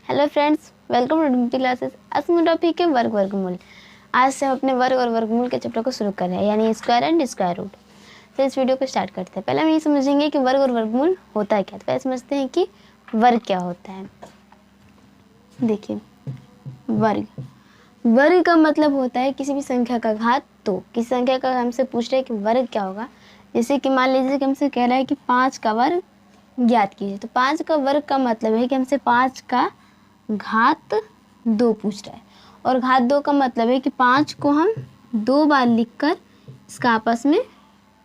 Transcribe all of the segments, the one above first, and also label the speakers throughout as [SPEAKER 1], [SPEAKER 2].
[SPEAKER 1] Hello friends, welcome to Dimpy classes. आज का topic है वर्ग वर्गमूल। आज से हम अपने वर्ग और वर्गमूल के चैप्टर को शुरू कर रहे हैं, यानी स्क्वायर एंड स्क्वायर रूट। तो इस वीडियो को स्टार्ट करते हैं। पहले हम ये समझेंगे कि वर्ग और वर्गमूल होता है क्या। तो पहले समझते हैं कि वर्ग क्या होता है। देखिए, वर्ग का मतलब होता है किसी भी संख्या का घात। तो किसी संख्या का हमसे पूछ रहे हैं कि वर्ग क्या होगा। जैसे कि मान लीजिए कि हमसे कह रहा है कि 5 का वर्ग ज्ञात कीजिए। तो 5 का वर्ग का मतलब है कि हमसे 5 का घात 2 पूछ रहा है, और घात 2 का मतलब है कि 5 को हम 2 बार लिखकर इसका आपस में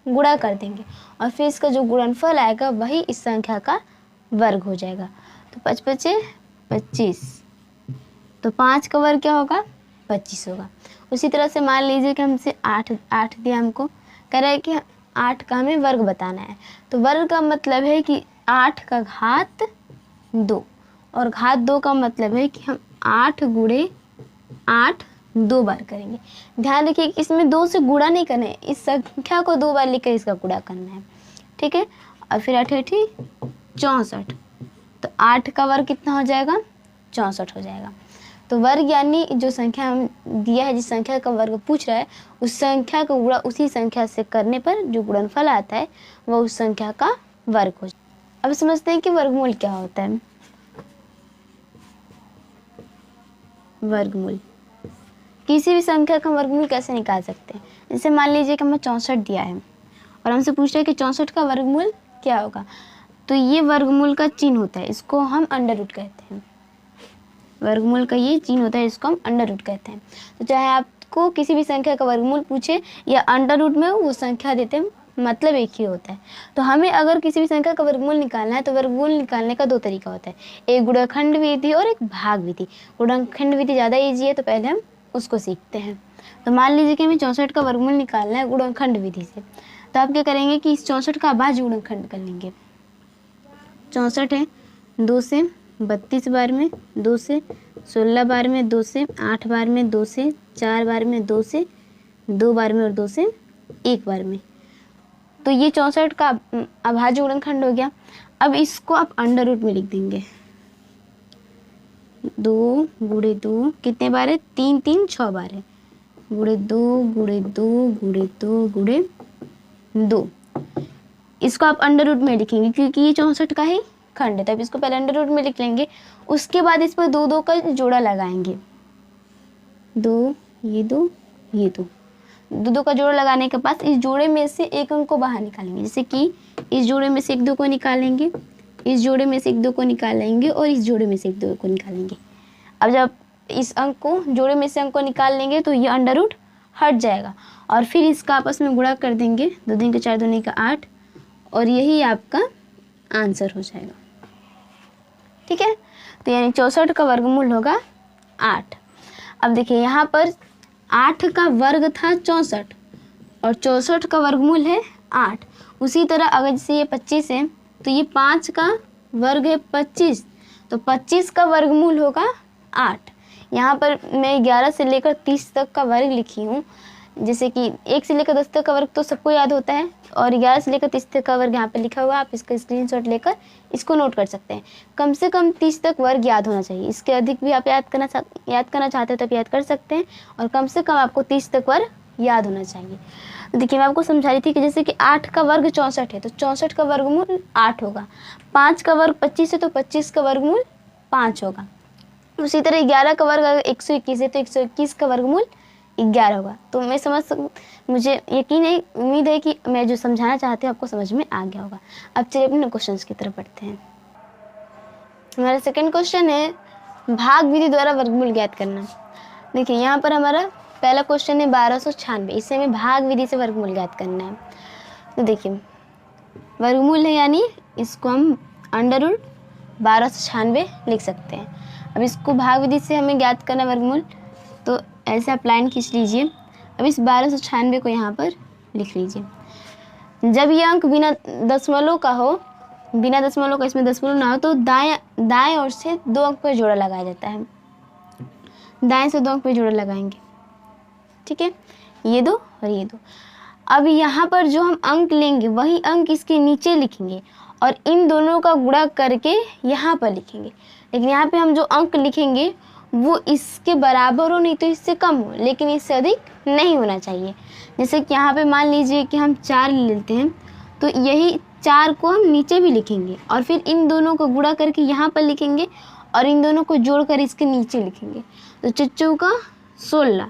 [SPEAKER 1] गुणा कर देंगे, और फिर इसका जो गुणनफल आएगा वही इस संख्या का वर्ग हो जाएगा। तो 5 पचे 25, तो 5 का वर्ग क्या होगा? 25 होगा। उसी तरह से मान लीजिए कि हमसे 8 दिया, हमको कह रहा है कि 8 का हमें वर्ग बताना है। तो वर्ग का मतलब है कि 8 का घात 2, और घात 2 का मतलब है कि हम 8 गुणे 8 2 बार करेंगे। ध्यान रखिए कि इसमें 2 से गुणा नहीं करना है, इस संख्या को 2 बार लिखकर इसका गुणा करना है, ठीक है। और फिर 8 8 64, तो 8 का वर्ग कितना हो जाएगा? 64 हो जाएगा। तो वर्ग यानी जो संख्या हम दिया है, जिस संख्या का वर्ग पूछ रहा है, उस संख्या का गुणा उसी संख्या से करने पर जो गुणनफल आता है वह उस संख्या का वर्ग हो जाएगा। अब समझते हैं कि वर्गमूल क्या होता है। वर्गमूल, किसी भी संख्या का वर्गमूल कैसे निकाल सकते हैं। जैसे मान लीजिए कि हमें 64 दिया है और हमसे पूछ रहे हैं कि 64 का वर्गमूल क्या होगा। तो ये वर्गमूल का चिन्ह होता है, इसको हम अंडर रूट कहते हैं। वर्गमूल का ये चिन्ह होता है, इसको हम अंडर रूट कहते हैं। तो चाहे आपको किसी भी संख्या का वर्गमूल पूछे या अंडर रूट में वो संख्या देते हैं, मतलब एक ही होता है। तो हमें अगर किसी भी संख्या का वर्गमूल निकालना है तो वर्गमूल निकालने का 2 तरीका होता है, एक गुणनखंड विधि और एक भाग विधि। गुणनखंड विधि ज़्यादा ईजी है, तो पहले हम उसको सीखते हैं। तो मान लीजिए कि हमें 64 का वर्गमूल निकालना है गुणनखंड विधि से। तो आप क्या करेंगे कि इस 64 का भाज्य गुणनखंड कर लेंगे। 64 है 2 से 32 बार में, 2 से 16 बार में, 2 से 8 बार में, 2 से 4 बार में, 2 से 2 बार में और 2 से 1 बार में। तो ये 64 का अभाज्य गुणनखंड हो गया। अब इसको आप अंडर रूट में लिख देंगे। 2 गुणे 2 कितने बार है? 3 3 6 बार है। गुणे 2 गुणे 2 गुणे 2 गुणे 2। इसको आप अंडर रूट में लिखेंगे क्योंकि ये 64 का ही खंड है, तब इसको पहले अंडर रूट में लिख लेंगे। उसके बाद इस पर 2 2 का जोड़ा लगाएंगे। 2 ये 2 ये 2 2 का जोड़ा लगाने के बाद इस जोड़े में से एक अंक को बाहर निकालेंगे। जैसे कि इस जोड़े में से 1 2 को निकालेंगे, इस जोड़े में से 1 2 को निकालेंगे और इस जोड़े में से 1 2 को निकालेंगे। अब जब इस अंक को जोड़े में से अंक को निकाल लेंगे तो ये अंडर रूट हट जाएगा, और फिर इसका आपस में गुणा कर देंगे। 2 दूनी का 4 दूनी का 8, और यही आपका आंसर हो जाएगा, ठीक है। तो यानी 64 का वर्गमूल होगा 8। अब देखिए यहाँ पर 8 का वर्ग था 64 और 64 का वर्गमूल है 8। उसी तरह अगर जैसे ये 25 है तो ये 5 का वर्ग है 25, तो 25 का वर्गमूल होगा 8। यहाँ पर मैं 11 से लेकर 30 तक का वर्ग लिखी हूँ। जैसे कि 1 से लेकर 10 तक का वर्ग तो सबको याद होता है, और 11 से लेकर 30 तक का वर्ग यहाँ पे लिखा हुआ है। आप इसका स्क्रीनशॉट लेकर इसको नोट कर सकते हैं। कम से कम 30 तक वर्ग याद होना चाहिए। इसके अधिक भी आप याद करना चाहते हैं तो आप याद कर सकते हैं, और कम से कम आपको 30 तक वर्ग याद होना चाहिए। तो देखिए, मैं आपको समझा रही थी कि जैसे कि 8 का वर्ग 64 है तो 64 का वर्गमूल 8 होगा। 5 का वर्ग 25 है तो 25 का वर्गमूल 5 होगा। उसी तरह 11 का वर्ग अगर 121 है तो 121 का वर्गमूल 11 होगा। तो मुझे यकीन है, उम्मीद है कि मैं जो समझाना चाहती हूँ आपको समझ में आ गया होगा। अब चलिए अपने क्वेश्चंस की तरफ बढ़ते हैं। हमारा सेकंड क्वेश्चन है भाग विधि द्वारा वर्गमूल ज्ञात करना। देखिए, यहाँ पर हमारा पहला क्वेश्चन है 1296, इससे हमें भाग विधि से वर्गमूल ज्ञात करना है। तो देखिए, वर्गमूल है यानी इसको हम अंडर रूट 1296 लिख सकते हैं। अब इसको भाग विधि से हमें ज्ञात करना वर्गमूल, तो ऐसे आप लाइन खींच लीजिए। अब इस 1296 को यहाँ पर लिख लीजिए। जब ये अंक बिना दशमलव का हो, बिना दशमलव का इसमें दशमलव ना हो, तो दाएं ओर से 2 अंक पर जोड़ा लगाया जाता है। दाएं से 2 अंक पर जोड़ा लगाएंगे, ठीक है, ये 2 और ये 2। अब यहाँ पर जो हम अंक लेंगे वही अंक इसके नीचे लिखेंगे और इन दोनों का गुणा करके यहाँ पर लिखेंगे। लेकिन यहाँ पे हम जो अंक लिखेंगे वो इसके बराबर हो, नहीं तो इससे कम हो, लेकिन इससे अधिक नहीं होना चाहिए। जैसे कि यहाँ पे मान लीजिए कि हम 4 लेते हैं, तो यही 4 को हम नीचे भी लिखेंगे और फिर इन दोनों को गुणा करके यहाँ पर लिखेंगे और इन दोनों को जोड़कर इसके नीचे लिखेंगे। तो 4 का 16।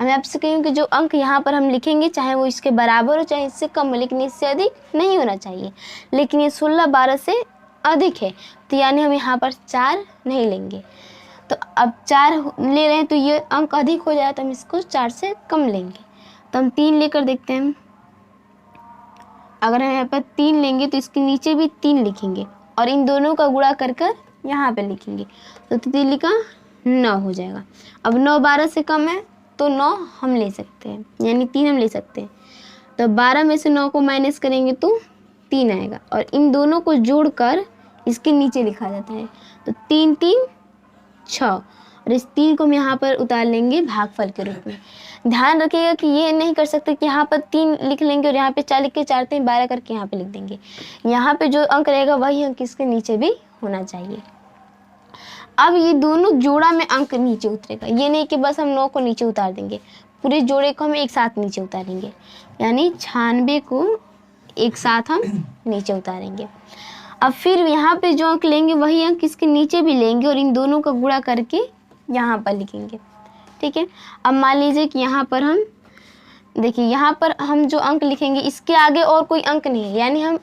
[SPEAKER 1] मैं आपसे कहूँ कि जो अंक यहाँ पर हम लिखेंगे चाहे वो इसके बराबर हो चाहे इससे कम हो, लेकिन इससे अधिक नहीं होना चाहिए। लेकिन ये 16 12 से अधिक है, तो यानी हम यहाँ पर 4 नहीं लेंगे। तो अब 4 ले रहे हैं तो ये अंक अधिक हो जाए, तो हम इसको 4 से कम लेंगे। तो हम 3 लेकर देखते हैं। अगर हम यहाँ पर 3 लेंगे तो इसके नीचे भी 3 लिखेंगे और इन दोनों का गुणा कर कर यहाँ पर लिखेंगे, तो 3 का 9 हो जाएगा। अब 9 12 से कम है तो 9 हम ले सकते हैं, यानी 3 हम ले सकते हैं। तो 12 में से 9 को माइनस करेंगे तो 3 आएगा और इन दोनों को जोड़कर इसके नीचे लिखा जाता है। तो 3 3 6 और इस 3 को हम यहाँ पर उतार लेंगे भागफल के रूप में। ध्यान रखिएगा कि ये नहीं कर सकते कि यहाँ पर 3 लिख लेंगे और यहाँ पे 4 लिख के 4 3 12 करके यहाँ पे लिख देंगे। यहाँ पे जो अंक रहेगा वही अंक इसके नीचे भी होना चाहिए। अब ये दोनों जोड़ा में अंक नीचे उतरेगा, ये नहीं कि बस हम 9 को नीचे उतार देंगे, पूरे जोड़े को हम एक साथ नीचे उतारेंगे, यानी 96 को एक साथ हम नीचे उतारेंगे। अब फिर यहाँ पे जो अंक लेंगे वही अंक इसके नीचे भी लेंगे और इन दोनों का गुणा करके यहाँ पर लिखेंगे। ठीक है, अब मान लीजिए कि यहाँ पर हम देखिए, यहाँ पर हम जो अंक लिखेंगे इसके आगे और कोई अंक नहीं है, यानी हम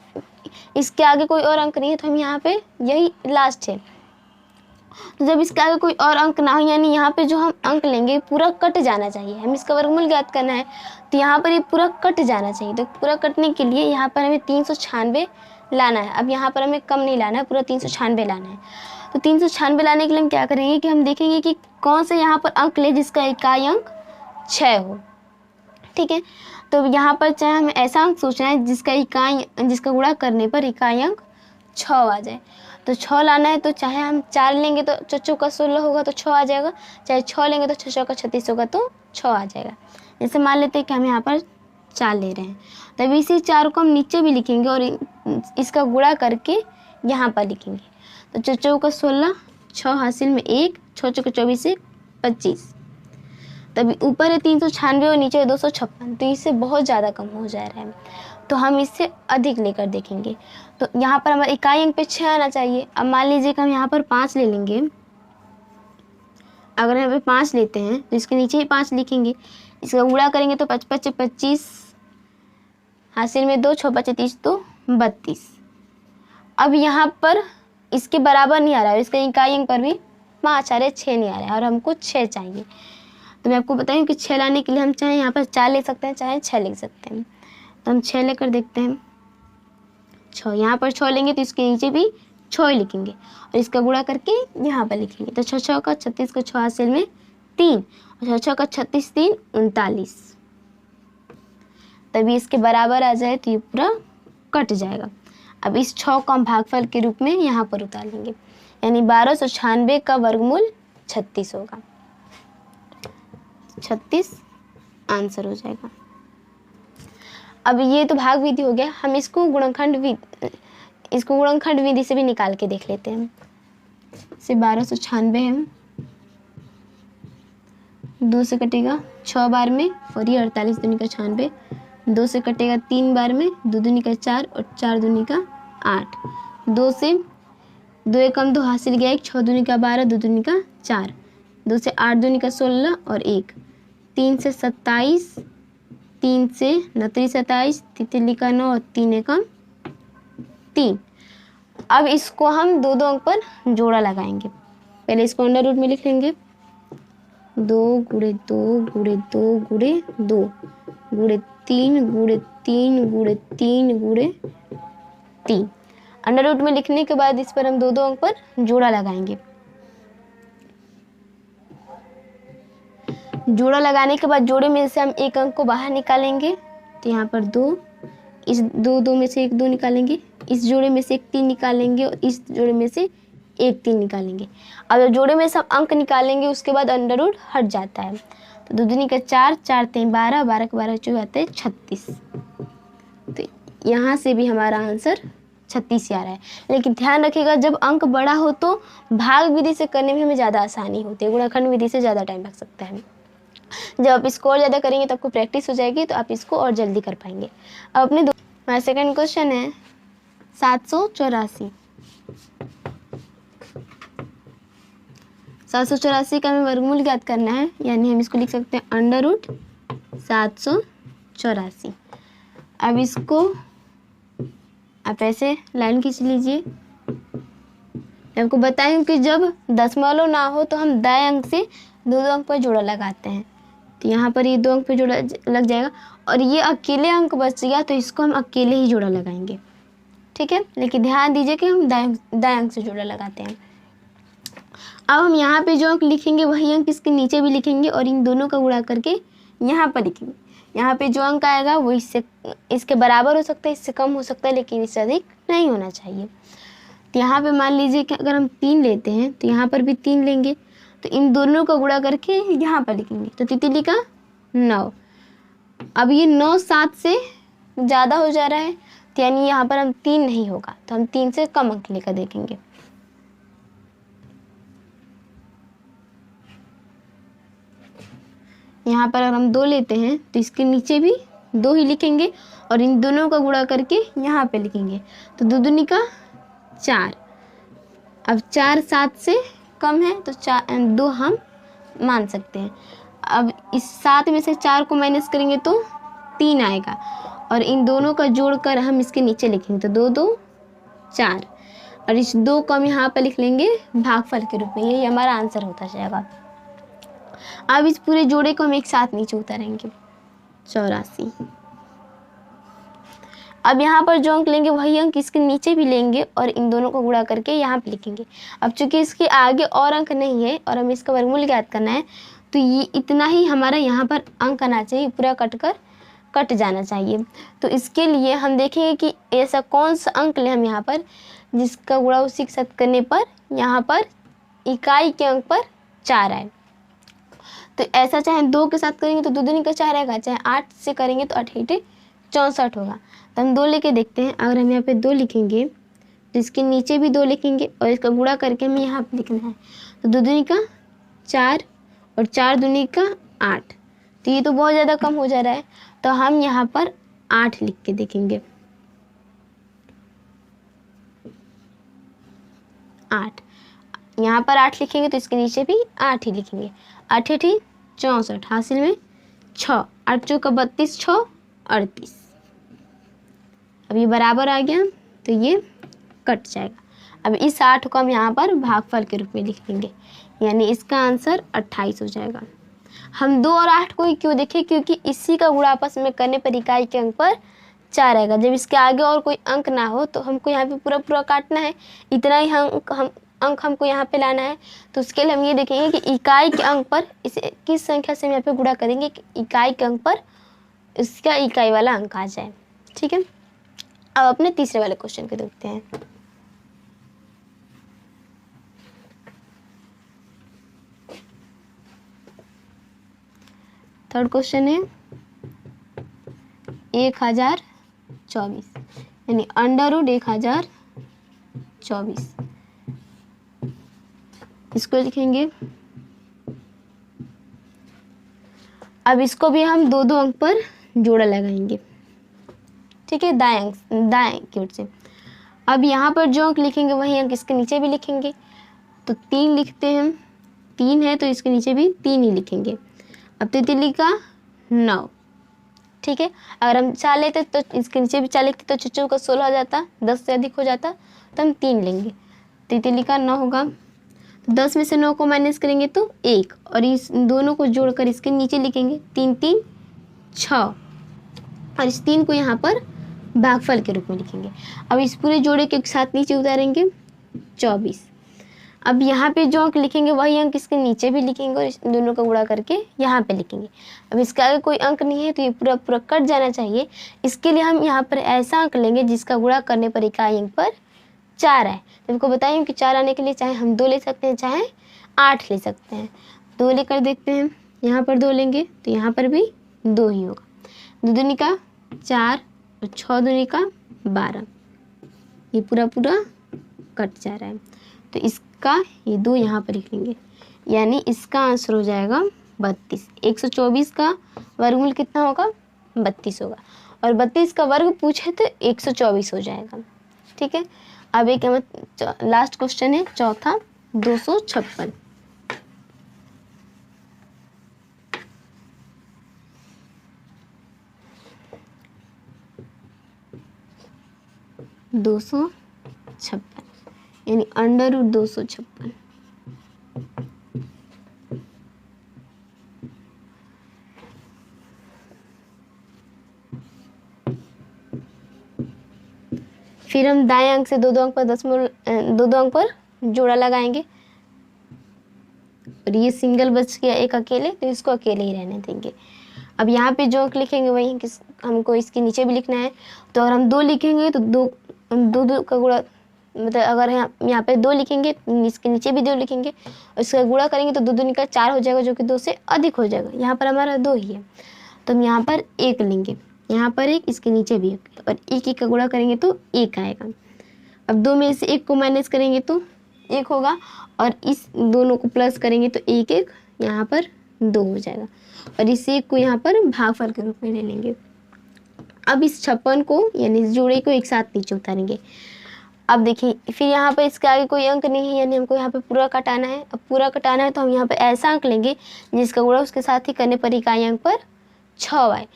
[SPEAKER 1] इसके आगे कोई और अंक नहीं है, तो हम यहाँ पे यही लास्ट है। तो जब इसके आगे कोई और अंक ना हो, यानी यहाँ पे जो हम अंक लेंगे पूरा कट जाना चाहिए। हम इसका वर्गमूल ज्ञात करना है तो यहाँ पर ये पूरा कट जाना चाहिए। तो पूरा कटने के लिए यहाँ पर हमें 396 लाना है। अब यहाँ पर हमें कम नहीं लाना है, पूरा 396 लाना है। तो 396 लाने के लिए हम क्या करेंगे कि हम देखेंगे कि कौन से यहाँ पर अंक ले जिसका इकाई अंक 6 हो। ठीक है, तो यहाँ पर चाहे हमें ऐसा अंक सोचना है जिसका गुणा करने पर इकाई अंक 6 आ जाए। तो 6 लाना है, तो चाहे हम 4 लेंगे तो 4 का 16 होगा तो 6 आ जाएगा, चाहे 6 लेंगे तो 6 का 36 होगा तो 6 आ जाएगा। जैसे मान लेते हैं कि हम यहाँ पर 4 ले रहे हैं, तब इसी 4 को हम नीचे भी लिखेंगे और इसका गुणा करके यहाँ पर लिखेंगे। तो 4 का 16, 6 हासिल में 1, 6 का 24 से 25, तभी ऊपर है 396 और नीचे है 256, तो इससे बहुत ज़्यादा कम हो जा रहा है, तो हम इससे अधिक लेकर देखेंगे। तो यहाँ पर हमारा इकाई अंक पे 6 आना चाहिए। अब मान लीजिए कि हम यहाँ पर 5 ले लेंगे। अगर यहाँ पे 5 लेते हैं तो इसके नीचे ही 5 लिखेंगे, इसका गुणा करेंगे तो 5 5 25, हासिल में 2, 6 5 30 तो 32। अब यहाँ पर इसके बराबर नहीं आ रहा है, इसका इकाई अंक पर भी 5 आ रहा है, 6 नहीं आ रहा है और हमको 6 चाहिए। तो मैं आपको बताऊँ कि 6 लाने के लिए हम चाहे यहाँ पर 4 ले सकते हैं, चाहे 6 ले सकते हैं। तो हम 6 लेकर देखते हैं। 6 यहाँ पर 6 लेंगे तो इसके नीचे भी 6 ही लिखेंगे और इसका गुणा करके यहाँ पर लिखेंगे। तो 6 6 का 36 का 6 हासिल में 3 और 6 6 का 36 3 39, तभी इसके बराबर आ जाए तो ये पूरा कट जाएगा। अब इस 6 को हम भागफल के रूप में यहाँ पर उतार लेंगे, यानी 1296 का वर्गमूल 36 होगा। 36 आंसर हो जाएगा। अब ये तो भाग विधि हो गया, हम इसको गुणनखंड विधि से भी निकाल के देख लेते हैं। से 1296 है, 2 से कटेगा 6 बार में और ये 48 दूनी का 96, 2 से कटेगा 3 बार में, 2 दूनी का 4 और 4 दूनी का 8, 2 से 2 एकम 2 हासिल गया 1, 6 दूनी का 12, 2 दूनी का 4, 2 से 8 दूनी का 16 और 1, 3 से 27, 3 से 29 27, 3 का 9 और 3 एकम 3। अब इसको हम 2 2 अंक पर जोड़ा लगाएंगे। पहले इसको अंडर रूट में लिख लेंगे, 2 गुणे 2 गुणे 2 गुणे 2 गुणे 3 गुणे 3 गुणे 3 गुणे 3। अंडर रूट में लिखने के बाद इस पर हम 2 2 अंक पर जोड़ा लगाएंगे। जोड़ा लगाने के बाद जोड़े में से हम एक अंक को बाहर निकालेंगे, तो यहाँ पर 2, इस 2 2 में से एक 2 निकालेंगे, इस जोड़े में से एक 3 निकालेंगे और इस जोड़े में से एक 3 निकालेंगे। अब जब जोड़े में सब अंक निकालेंगे उसके बाद अंडर रूट हट जाता है, तो 2 दूनी का 4, 4 3 12, 12 के 12 जो आता है 36। तो यहाँ से भी हमारा आंसर 36 ही आ रहा है। लेकिन ध्यान रखिएगा जब अंक बड़ा हो तो भाग विधि से करने में हमें ज़्यादा आसानी होती है, गुणनखंड विधि से ज़्यादा टाइम लग सकता है। जब आप इसको और ज़्यादा करेंगे तो आपको प्रैक्टिस हो जाएगी, तो आप इसको और जल्दी कर पाएंगे। अब अपने हमारा सेकंड क्वेश्चन है 784। 784 का हमें वर्गमूल ज्ञात करना है, यानी हम इसको लिख सकते हैं अंडर रूट 784। अब इसको आप ऐसे लाइन खींच लीजिए। आपको बताएं कि जब दशमलव ना हो तो हम दाएं अंक से दो अंक पर जोड़ा लगाते हैं, तो यहाँ पर ये 2 अंक पर जोड़ा लग जाएगा और ये अकेले अंक बच गया तो इसको हम अकेले ही जोड़ा लगाएंगे, ठीक है। लेकिन ध्यान दीजिए कि हम दाएं अंक से जोड़ा लगाते हैं। अब हम यहाँ पे जो अंक लिखेंगे वही अंक इसके नीचे भी लिखेंगे और इन दोनों का गुणा करके यहाँ पर लिखेंगे। यहाँ पे जो अंक आएगा वो इसके बराबर हो सकता है, इससे कम हो सकता है, लेकिन इससे अधिक नहीं होना चाहिए। तो यहाँ पे मान लीजिए कि अगर हम 3 लेते हैं तो यहाँ पर भी 3 लेंगे, तो इन दोनों का गुणा करके यहाँ पर लिखेंगे, तो तितली का 9। अब ये 9 7 से ज़्यादा हो जा रहा है, तो यानी यहाँ पर हम 3 नहीं होगा, तो हम 3 से कम अंक लेकर देखेंगे। यहाँ पर अगर हम 2 लेते हैं तो इसके नीचे भी 2 ही लिखेंगे और इन दोनों का गुणा करके यहाँ पे लिखेंगे, तो 2 दूनी का 4। अब 4 7 से कम है तो 2 हम मान सकते हैं। अब इस 7 में से 4 को माइनस करेंगे तो 3 आएगा और इन दोनों का जोड़कर हम इसके नीचे लिखेंगे, तो 2 2 4 और इस 2 को हम यहाँ पर लिख लेंगे भागफल के रूप में। यही हमारा आंसर होता जाएगा। अब इस पूरे जोड़े को हम एक साथ नीचे उतारेंगे, 84। अब यहाँ पर जो अंक लेंगे वही अंक इसके नीचे भी लेंगे और इन दोनों को गुणा करके यहाँ पे लिखेंगे। अब चूंकि इसके आगे और अंक नहीं है और हमें इसका वर्गमूल ज्ञात करना है, तो ये इतना ही हमारा यहाँ पर अंक आना चाहिए, पूरा कट जाना चाहिए। तो इसके लिए हम देखेंगे कि ऐसा कौन सा अंक लें हम यहाँ पर जिसका गुणा उसी के साथ करने पर यहाँ पर इकाई के अंक पर 4 आए। तो ऐसा चाहे 2 के साथ करेंगे तो 2 दूनी का 4 आएगा, चाहे 8 से करेंगे तो 8 8 64 होगा। तो हम 2 लेके देखते हैं। अगर हम यहाँ पे 2 लिखेंगे तो इसके नीचे भी 2 लिखेंगे और इसका गुणा करके हमें यहाँ पे लिखना है, तो 2 दूनी का 4 और 4 दूनी का 8। तो ये तो बहुत ज़्यादा कम हो जा रहा है, तो हम यहाँ पर 8 लिख के देखेंगे। 8 यहाँ पर 8 लिखेंगे तो इसके नीचे भी 8 ही लिखेंगे। 8 8 64 हासिल में 6, 8 चौका 32, 6 38। अब ये बराबर आ गया तो ये कट जाएगा। अब इस 8 को हम यहाँ पर भागफल के रूप में लिख लेंगे, यानी इसका आंसर 28 हो जाएगा। हम 2 और 8 को ही क्यों देखें, क्योंकि इसी का गुणा आपस में करने पर इकाई के अंक पर 4 आएगा। जब इसके आगे और कोई अंक ना हो तो हमको यहाँ पे पूरा काटना है, इतना ही अंक हमको यहाँ पे लाना है। तो उसके लिए हम ये देखेंगे कि इकाई के अंक पर इसे किस संख्या से हम यहाँ पे गुणा करेंगे कि इकाई के अंक पर इसका इकाई वाला अंक आ जाए, ठीक है। अब अपने तीसरे वाले क्वेश्चन को देखते हैं। थर्ड क्वेश्चन है 1024, यानी अंडर रूट 1024। इसको लिखेंगे। अब इसको भी हम 2 2 अंक पर जोड़ा लगाएंगे, ठीक है, दाएं की ओर से। अब यहाँ पर जो अंक लिखेंगे वही अंक इसके नीचे भी लिखेंगे, तो 3 लिखते हैं हम। 3 है तो इसके नीचे भी 3 ही लिखेंगे। अब तितली का 9, ठीक है। अगर हम 4 लेते तो इसके नीचे भी 4 लिखते तो 4 का 16 हो जाता, 10 से अधिक हो जाता, तो हम 3 लेंगे। तितली का 9 होगा। 10 में से 9 को माइनस करेंगे तो 1 और इस दोनों को जोड़कर इसके नीचे लिखेंगे 3 3 6 और इस 3 को यहाँ पर भागफल के रूप में लिखेंगे। अब इस पूरे जोड़े के साथ नीचे उतारेंगे 24। अब यहाँ पे जो अंक लिखेंगे वही अंक इसके नीचे भी लिखेंगे और इस दोनों का गुणा करके यहाँ पे लिखेंगे। अब इसके आगे कोई अंक नहीं है तो ये पूरा कट जाना चाहिए। इसके लिए हम यहाँ पर ऐसा अंक लेंगे जिसका गुणा करने पर इकाई अंक पर 4 आए। तो आपको बताइए कि 4 आने के लिए चाहे हम 2 ले सकते हैं चाहे 8 ले सकते हैं। 2 लेकर देखते हैं। यहाँ पर 2 लेंगे तो यहाँ पर भी 2 ही होगा। 2 दूनी का 4 और 6 दूनी का 12। ये पूरा पूरा कट जा रहा है, तो इसका ये 2 यहाँ पर लिख लेंगे, यानी इसका आंसर हो जाएगा 32। 124 का वर्गमूल कितना होगा? 32 होगा, और 32 का वर्ग पूछे तो 124 हो जाएगा। ठीक है, अब एक लास्ट क्वेश्चन है चौथा, 256। यानी अंडर रूट 256। फिर हम दाएं अंक से 2 अंक पर 2 अंक पर जोड़ा लगाएंगे, और ये सिंगल बच गया एक अकेले, तो इसको अकेले ही रहने देंगे। अब यहाँ पे जो अंक लिखेंगे वही हमको इसके नीचे भी लिखना है, तो अगर हम 2 लिखेंगे तो 2 का गुणा, मतलब अगर यहाँ पे 2 लिखेंगे इसके नीचे भी 2 लिखेंगे, और इसका गुणा करेंगे तो 2 दूनी का 4 हो जाएगा, जो कि 2 से अधिक हो जाएगा। यहाँ पर हमारा 2 ही है, तो हम यहाँ पर 1 लेंगे, यहाँ पर 1, इसके नीचे भी 1, और 1 का गुणा करेंगे तो 1 आएगा। अब 2 में से 1 को माइनस करेंगे तो 1 होगा, और इस दोनों को प्लस करेंगे तो 1 1 यहाँ पर 2 हो जाएगा, और इस 1 को यहाँ पर भागफल के रूप में ले लेंगे। अब इस 56 को यानी इस जोड़े को एक साथ नीचे उतारेंगे। अब देखिए, फिर यहाँ पर इसके आगे कोई अंक नहीं है, यानी हमको यहाँ पे पूरा कटाना है। अब पूरा कटाना है तो हम यहाँ पे ऐसा अंक लेंगे जिसका गुणा उसके साथ ही करने पर इकाई अंक पर 6 आए।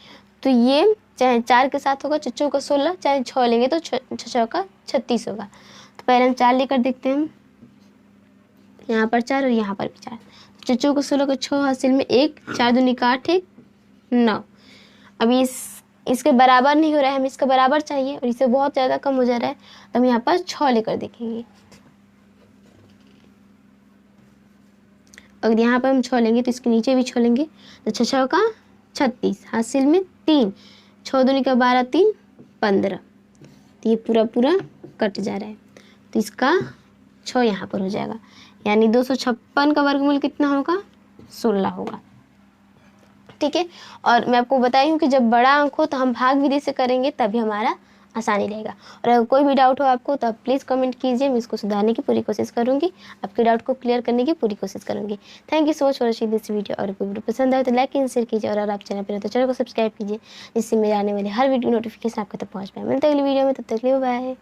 [SPEAKER 1] तो ये चाहे 4 के साथ होगा, 6 का 16, चाहे 6 लेंगे तो 6 का 36 होगा। तो पहले हम 4 लेकर देखते हैं, यहाँ पर 4 और यहाँ पर भी 4, 6 का 16 का 6 हासिल में 1, 4 दूनी का 8, 1 9। अब इसके बराबर नहीं हो रहा है, हमें इसका बराबर चाहिए और इससे बहुत ज़्यादा कम हो जा रहा है, तो हम यहाँ पर 6 लेकर देखेंगे। अगर यहाँ पर हम 6 लेंगे तो इसके नीचे भी 6 लेंगे, तो 6 का 36 हासिल में 3, 6 दूनी का 12, 3 15, तो ये पूरा पूरा कट जा रहा है, तो इसका 6 यहाँ पर हो जाएगा, यानी 256 का वर्गमूल कितना होगा? 16 होगा। ठीक है, और मैं आपको बताई हूँ कि जब बड़ा अंक हो तो हम भाग विधि से करेंगे, तभी हमारा आसानी रहेगा। और अगर कोई भी डाउट हो आपको तो आप प्लीज़ कमेंट कीजिए, मैं इसको सुधारने की पूरी कोशिश करूँगी, आपके डाउट को क्लियर करने की पूरी कोशिश करूँगी। Thank you so much for watching this video. और वीडियो पसंद आए तो लाइक एंड शेयर कीजिए, और अगर आप चैनल पर हैं तो चैनल को सब्सक्राइब कीजिए, जिससे मेरे आने वाले हर वीडियो नोटिफिकेशन आपके तक पहुँच पाए। मिलते हैं अगली वीडियो में, तब तक के लिए बाय।